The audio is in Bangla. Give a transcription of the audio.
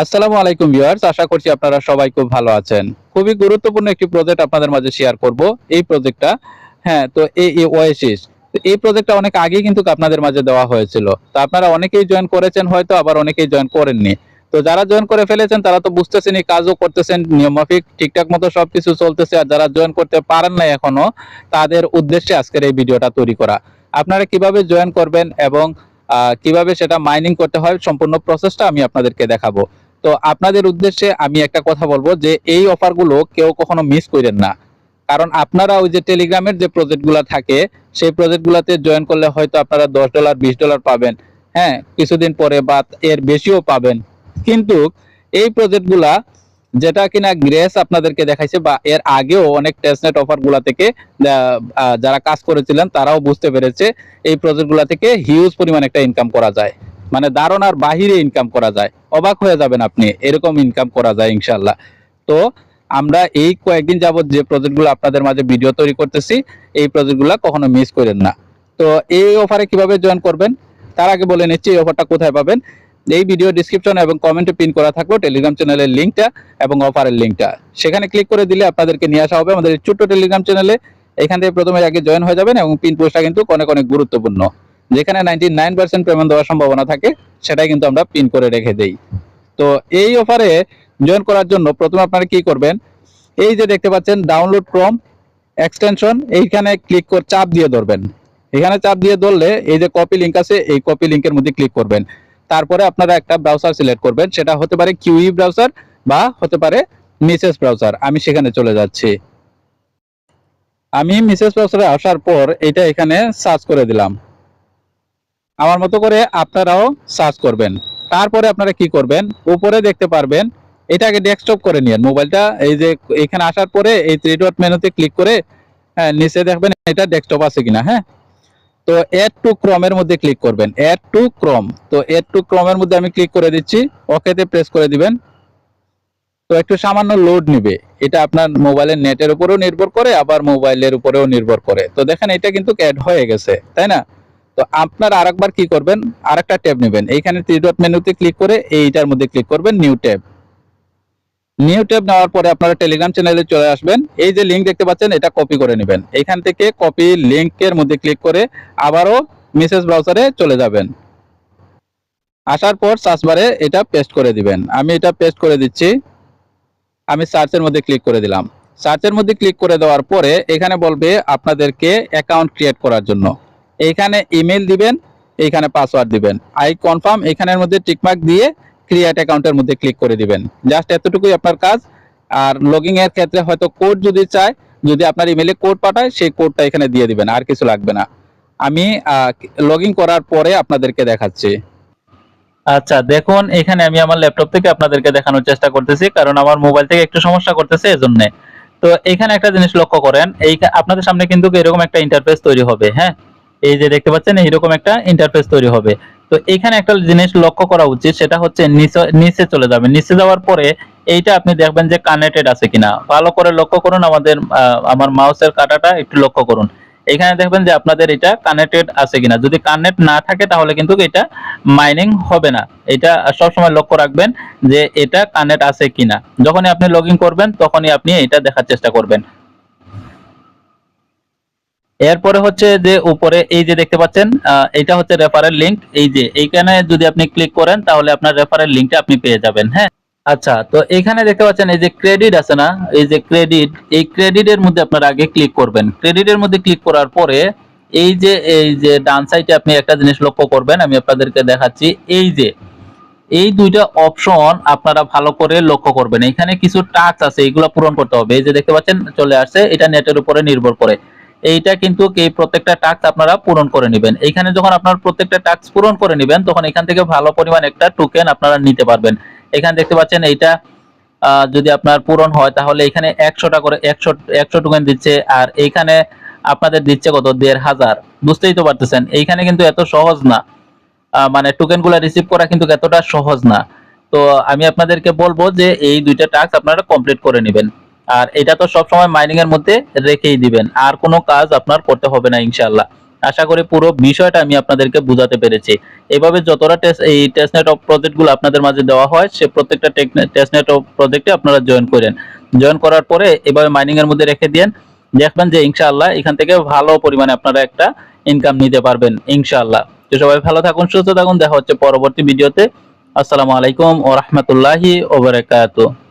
আসসালামু আলাইকুম ভিউয়ার্স, আশা করছি আপনারা সবাই খুব ভালো আছেন। খুবই গুরুত্বপূর্ণ একটি প্রজেক্ট আপনাদের মাঝে শেয়ার করব। এই প্রজেক্টটা তো এই ওয়াইসিস। এই প্রজেক্টটা অনেক আগেই কিন্তু আপনাদের মাঝে দেওয়া হয়েছিল। তো আপনারা অনেকেই জয়েন করেছেন হয়তো, আবার অনেকেই জয়েন করেননি। তো যারা জয়েন করে ফেলেছেন তারা তো বুঝতেছেনই, কাজও করতেছেন নিয়মমাফিক, ঠিকঠাক মতো সবকিছু চলতেছে। আর যারা জয়েন করতে পারেন নাই এখনো, তাদের উদ্দেশ্যে আজকের এই ভিডিওটা তৈরি করা। আপনারা কিভাবে জয়েন করবেন এবং কিভাবে সেটা মাইনিং করতে হয়, সম্পূর্ণ প্রসেসটা আমি আপনাদেরকে দেখাবো। তো আপনাদের উদ্দেশ্যে আমি একটা কথা বলবো যে এই অফারগুলো কেউ কখনো মিস করেন না। কারণ আপনারা ওই যে টেলিগ্রামের যে প্রজেক্টগুলো থাকে, সেই প্রজেক্টগুলোতে জয়েন করলে হয়তো আপনারা $10 $20 পাবেন, হ্যাঁ, কিছুদিন পরে বা এর বেশিও পাবেন। কিন্তু এই প্রজেক্টগুলা, যেটা কিনা গ্রেস আপনাদেরকে দেখাইছে বা এর আগেও অনেক টেস্টনেট অফারগুলা থেকে যারা কাজ করেছিলেন তারাও বুঝতে পেরেছে এই প্রজেক্টগুলা থেকে হিউজ পরিমাণ একটা ইনকাম করা যায়। মানে ধারণার বাহিরে ইনকাম করা যায়। অবাক হয়ে যাবেন আপনি, এরকম ইনকাম করা যায় ইনশাল্লাহ। তো আমরা এই কয়েকদিন যাবত যে প্রজেক্টগুলো আপনাদের মাঝে ভিডিও তৈরি করতেছি, এই প্রজেক্টগুলো কখনো মিস করেন না। তো এই অফারে কিভাবে জয়েন করবেন, তার আগে বলে নিচ্ছি এই অফারটা কোথায় পাবেন। এই ভিডিও ডিসক্রিপশন এবং কমেন্টে পিন করা থাকলো টেলিগ্রাম চ্যানেলের লিঙ্কটা এবং অফারের লিঙ্কটা। সেখানে ক্লিক করে দিলে আপনাদেরকে নিয়ে আসা হবে আমাদের এই ছোট্ট টেলিগ্রাম চ্যানেলে। এখান থেকে প্রথমে আগে জয়েন হয়ে যাবেন এবং পিন পোস্টটা কিন্তু অনেক অনেক গুরুত্বপূর্ণ। যেখানে 99% পেমেন্ট দেওয়ার সম্ভাবনা থাকে, সেটাই কিন্তু আমরা পিন করে রেখে দেই। তো এই অফারে জয়েন করার জন্য প্রথমে আপনারা কি করবেন, এই যে দেখতে পাচ্ছেন ডাউনলোড ক্রোম এক্সটেনশন, এইখানে ক্লিক করে চাপ দিয়ে ধরবেন। এখানে চাপ দিয়ে ধরলে এই যে কপি লিঙ্ক আছে, এই কপি লিঙ্কের মধ্যে ক্লিক করবেন। তারপরে আপনারা একটা ব্রাউজার সিলেক্ট করবেন, সেটা হতে পারে কিউই ব্রাউজার বা হতে পারে মিসেস ব্রাউজার। আমি সেখানে চলে যাচ্ছি। আমি মিসেস ব্রাউজারে আসার পর এটা এখানে সার্চ করে দিলাম। আমার মতো করে আপনারাও সার্চ করবেন। তারপরে আপনারা কি করবেন, উপরে দেখতে পারবেন, এটা আগে ডেস্কটপ করে নিন মোবাইলটা। এই যে এখানে আসার পরে এই থ্রি ডট মেনুতে ক্লিক করে নিচে দেখবেন এটা ডেস্কটপ আছে কিনা। হ্যাঁ, তো এড টু ক্রমের মধ্যে ক্লিক করবেন, এড টু ক্রম। তো এড টু ক্রমের মধ্যে আমি ক্লিক করে দিচ্ছি, ওকেতে প্রেস করে দিবেন। তো একটু সামান্য লোড নিবে, এটা আপনার মোবাইলের নেটের উপরেও নির্ভর করে, আবার মোবাইলের উপরেও নির্ভর করে। তো দেখেন এটা কিন্তু অ্যাড হয়ে গেছে, তাই না? তো আপনার আরেকবার কি করবেন, আরেকটা ট্যাব নেবেন, এইখানে থ্রি ডট মেনুতে ক্লিক করে এইটার মধ্যে ক্লিক করবেন, নিউ ট্যাব। নিউ ট্যাব নেওয়ার পরে আপনারা টেলিগ্রাম চ্যানেলে চলে আসবেন। এই যে লিঙ্ক দেখতে পাচ্ছেন, এটা কপি করে নেবেন। এখান থেকে কপি লিঙ্কের মধ্যে ক্লিক করে আবারও মেসেজ ব্রাউজারে চলে যাবেন। আসার পর সার্চ বারে এটা পেস্ট করে দিবেন। আমি এটা পেস্ট করে দিচ্ছি। আমি সার্চের মধ্যে ক্লিক করে দিলাম। সার্চের মধ্যে ক্লিক করে দেওয়ার পরে এখানে বলবে আপনাদেরকে অ্যাকাউন্ট ক্রিয়েট করার জন্য। এইখানে ইমেল দিবেন, এইখানে পাসওয়ার্ড দিবেন। আই কনফার্ম এখানের মধ্যে টিকমার্ক দিয়ে ক্রিয়েট অ্যাকাউন্টের মধ্যে ক্লিক করে দিবেন। জাস্ট এতটুকুই আপনার কাজ। আর লগইং এর ক্ষেত্রে হয়তো কোড যদি চায়, যদি আপনার ইমেলে কোড পাঠায়, সেই কোডটা এখানে দিয়ে দিবেন, আর কিছু লাগবে না। আমি লগইন করার পরে আপনাদেরকে দেখাচ্ছি। আচ্ছা দেখুন, এখানে আমি আমার ল্যাপটপ থেকে আপনাদেরকে দেখানোর চেষ্টা করতেছি, কারণ আমার মোবাইল থেকে একটু সমস্যা করতেছে এজন্য। তো এখানে একটা জিনিস লক্ষ্য করেন, এই আপনাদের সামনে কিন্তু এরকম একটা ইন্টারফেস তৈরি হবে। হ্যাঁ, এই যে দেখতে পাচ্ছেন এইরকম একটা ইন্টারফেস তৈরি হবে। তো এখানে একটা জিনিস লক্ষ্য করা উচিত, সেটা হচ্ছে নিচে নিচে চলে যাবেন। নিচে যাওয়ার পরে এইটা আপনি দেখবেন যে কানেক্টেড আছে কিনা, ভালো করে লক্ষ্য করুন। আমার মাউসের কাঁটাটা একটু লক্ষ্য করুন। এখানে দেখবেন যে আপনাদের এটা কানেক্টেড আছে কিনা। যদি কানেক্ট না থাকে তাহলে কিন্তু এটা মাইনিং হবে না। এটা সবসময় লক্ষ্য রাখবেন যে এটা কানেক্ট আছে কিনা। যখনই আপনি লগইন করবেন তখনই আপনি এটা দেখার চেষ্টা করবেন। এরপরে হচ্ছে যে উপরে এই যে দেখতে পাচ্ছেন, এটা হচ্ছে রেফারেল লিংক। এই যে এইখানে যদি আপনি ক্লিক করেন তাহলে আপনার রেফারেল লিংকটা আপনি পেয়ে যাবেন। হ্যাঁ, আচ্ছা, তো এখানে দেখতে পাচ্ছেন এই যে ক্রেডিট আছে না, এই যে ক্রেডিট, এই ক্রেডিটের মধ্যে আপনারা আগে ক্লিক করবেন। ক্রেডিটের মধ্যে ক্লিক করার পরে এই যে ডান সাইডে আপনি একটা জিনিস লক্ষ্য করবেন, আমি আপনাদেরকে দেখাচ্ছি। এই দুইটা অপশন আপনারা ভালো করে লক্ষ্য করবেন। এখানে কিছু টাস্ক আছে, এগুলো পূরণ করতে হবে। এই যে দেখতে পাচ্ছেন চলে আসছে, এটা নেটের উপরে নির্ভর করে। এইটা কিন্তু এই প্রত্যেকটা টাস্ক আপনারা পূরণ করে নেবেন। এইখানে যখন আপনার প্রত্যেকটা টাস্ক পূরণ করে নেবেন, তখন এখান থেকে ভালো পরিমাণ একটা টোকেন আপনারা নিতে পারবেন। এখানে দেখতে পাচ্ছেন এইটা যদি আপনার পূরণ হয় তাহলে এখানে 100টা করে 100 টোকেন দিচ্ছে। আর এইখানে আপনাদের দিচ্ছে কত, 1500। বুঝতেই তো পারতেছেন এইখানে কিন্তু এত সহজ না। মানে টোকেনগুলো রিসিভ করা কিন্তু এতটা সহজ না। তো আমি আপনাদেরকে বলবো যে এই দুইটা টাস্ক আপনারা কমপ্লিট করে নেবেন। আর এটা তো সব সময় মাইনিং এর মধ্যে রেখেই দিবেন, আর কোনো কাজ আপনার করতে হবে না ইনশাআল্লাহ। আশা করি পুরো বিষয়টা আমি আপনাদেরকে বোঝাতে পেরেছি। এভাবে যতটা এই টেস্টনেট অফ প্রজেক্টগুলো আপনাদের মাঝে দেওয়া হয়, সে প্রত্যেকটা টেস্টনেট অফ প্রজেক্টে আপনারা জয়েন করেন। জয়েন করার পরে এভাবে মাইনিং এর মধ্যে রেখে দিন, দেখবেন যে ইনশাআল্লাহ এখান থেকে ভালো পরিমাণে আপনারা একটা ইনকাম নিতে পারবেন ইনশাআল্লাহ। তো সবাই ভালো থাকুন, সুস্থ থাকুন, দেখা হচ্ছে পরবর্তী ভিডিওতে। আসসালামু আলাইকুম ওয়া রাহমাতুল্লাহি ওয়া বারাকাতুহু।